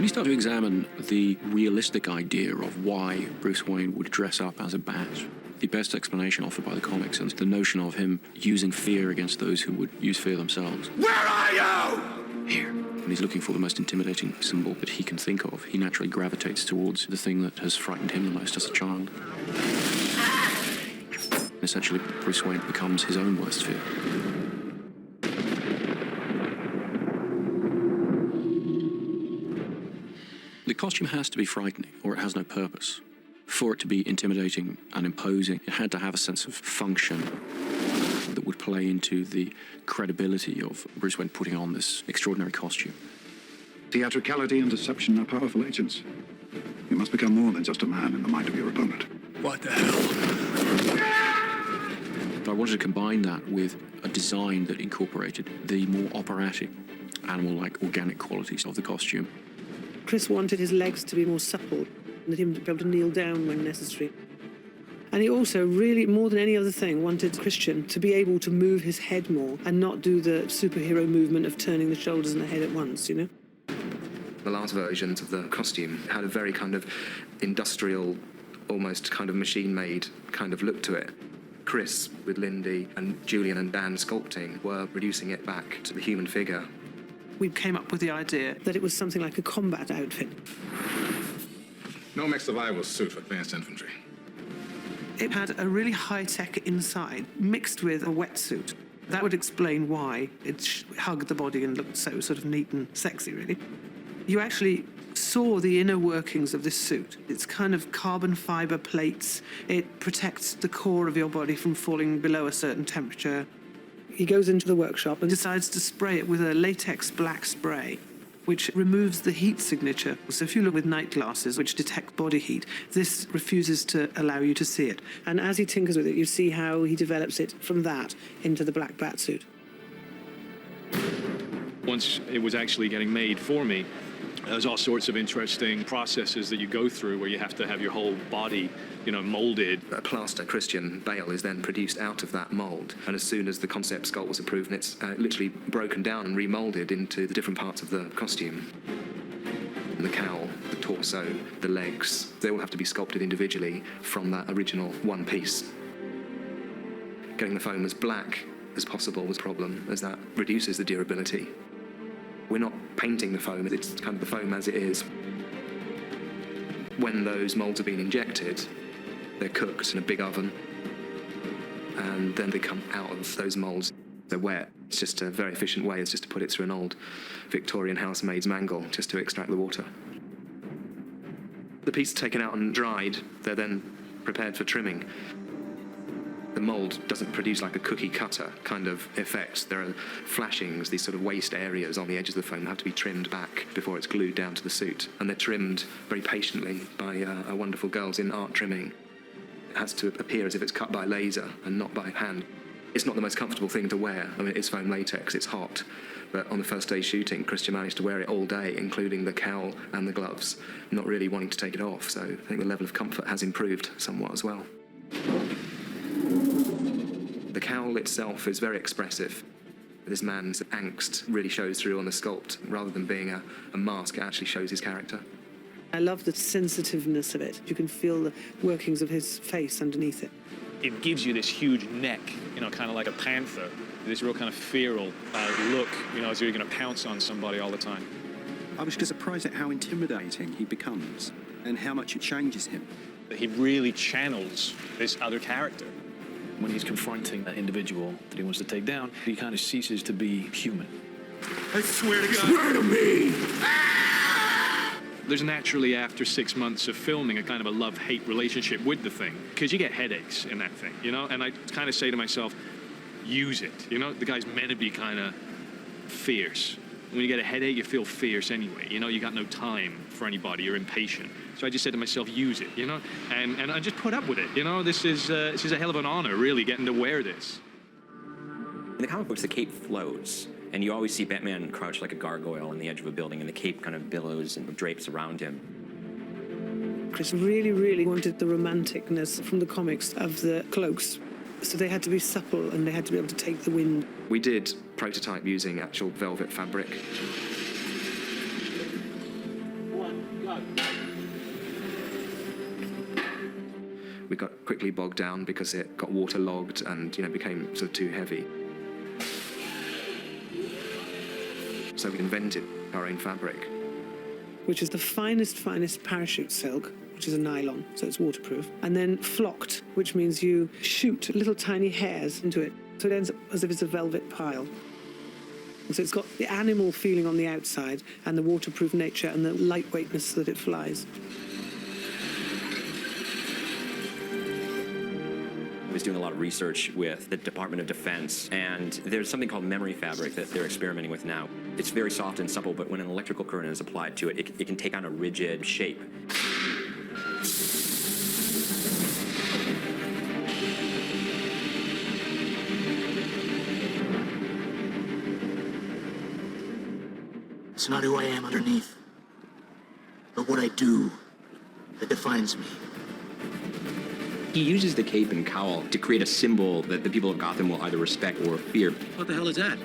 When you start to examine the realistic idea of why Bruce Wayne would dress up as a bat, the best explanation offered by the comics is the notion of him using fear against those who would use fear themselves. Where are you? Here. When he's looking for the most intimidating symbol that he can think of, he naturally gravitates towards the thing that has frightened him the most as a child. Essentially, Bruce Wayne becomes his own worst fear. The costume has to be frightening, or it has no purpose. For it to be intimidating and imposing, it had to have a sense of function that would play into the credibility of Bruce Wayne putting on this extraordinary costume. Theatricality and deception are powerful agents. You must become more than just a man in the mind of your opponent. What the hell? I wanted to combine that with a design that incorporated the more operatic, animal-like, organic qualities of the costume. Chris wanted his legs to be more supple, and him to be able to kneel down when necessary. And he also really, more than any other thing, wanted Christian to be able to move his head more and not do the superhero movement of turning the shoulders and the head at once, you know? The last versions of the costume had a very kind of industrial, almost kind of machine-made kind of look to it. Chris, with Lindy and Julian and Dan sculpting, were reducing it back to the human figure. We came up with the idea that it was something like a combat outfit. No mech survival suit for advanced infantry. It had a really high-tech inside, mixed with a wetsuit. That would explain why it hugged the body and looked so sort of neat and sexy, really. You actually saw the inner workings of this suit. It's kind of carbon fiber plates. It protects the core of your body from falling below a certain temperature. He goes into the workshop and decides to spray it with a latex black spray, which removes the heat signature. So if you look with night glasses, which detect body heat, this refuses to allow you to see it. And as he tinkers with it, you see how he develops it from that into the black bat suit. Once it was actually getting made for me, there's all sorts of interesting processes that you go through where you have to have your whole body, molded. A plaster Christian Bale is then produced out of that mold, and as soon as the concept sculpt was approved, and it's literally broken down and remolded into the different parts of the costume. The cowl, the torso, the legs, they all have to be sculpted individually from that original one piece. Getting the foam as black as possible was a problem, as that reduces the durability. We're not painting the foam, it's kind of the foam as it is. When those molds are being injected, they're cooked in a big oven, and then they come out of those molds. They're wet. It's just a very efficient way, it's just to put it through an old Victorian housemaid's mangle just to extract the water. The piece taken out and dried, they're then prepared for trimming. The mold doesn't produce like a cookie cutter kind of effect. There are flashings, these sort of waste areas on the edges of the foam have to be trimmed back before it's glued down to the suit. And they're trimmed very patiently by our wonderful girls in art trimming. It has to appear as if it's cut by laser and not by hand. It's not the most comfortable thing to wear. I mean, it's foam latex, it's hot. But on the first day shooting, Christian managed to wear it all day, including the cowl and the gloves, not really wanting to take it off. So I think the level of comfort has improved somewhat as well. The cowl itself is very expressive. This man's angst really shows through on the sculpt. Rather than being a mask, it actually shows his character. I love the sensitiveness of it. You can feel the workings of his face underneath it. It gives you this huge neck, kind of like a panther, this real kind of feral look, as you're going to pounce on somebody all the time. I was just surprised at how intimidating he becomes and how much it changes him. He really channels this other character. When he's confronting that individual that he wants to take down, he kind of ceases to be human. I swear to God. Swear to me! There's naturally, after 6 months of filming, a kind of a love-hate relationship with the thing, because you get headaches in that thing, And I kind of say to myself, use it, The guy's meant to be kind of fierce. When you get a headache, you feel fierce anyway, You got no time for anybody, you're impatient. So I just said to myself, use it, And I just put up with it, This is a hell of an honor, really, getting to wear this. In the comic books, the cape flows, and you always see Batman crouch like a gargoyle on the edge of a building, and the cape kind of billows and drapes around him. Chris really, really wanted the romanticness from the comics of the cloaks. So they had to be supple, and they had to be able to take the wind. We did prototype using actual velvet fabric. We got quickly bogged down because it got waterlogged and, became sort of too heavy. So we invented our own fabric. Which is the finest parachute silk, which is a nylon, so it's waterproof, and then flocked, which means you shoot little tiny hairs into it, so it ends up as if it's a velvet pile. And so it's got the animal feeling on the outside and the waterproof nature and the lightweightness that it flies. I was doing a lot of research with the Department of Defense, and there's something called memory fabric that they're experimenting with now. It's very soft and supple, but when an electrical current is applied to it, it can take on a rigid shape. It's not who I am underneath, but what I do that defines me. He uses the cape and cowl to create a symbol that the people of Gotham will either respect or fear. What the hell is that?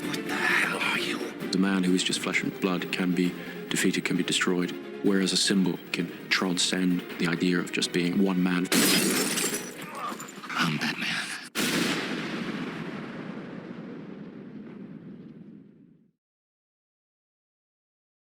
What the hell are you? The man who is just flesh and blood can be defeated, can be destroyed, whereas a symbol can transcend the idea of just being one man. I'm Batman.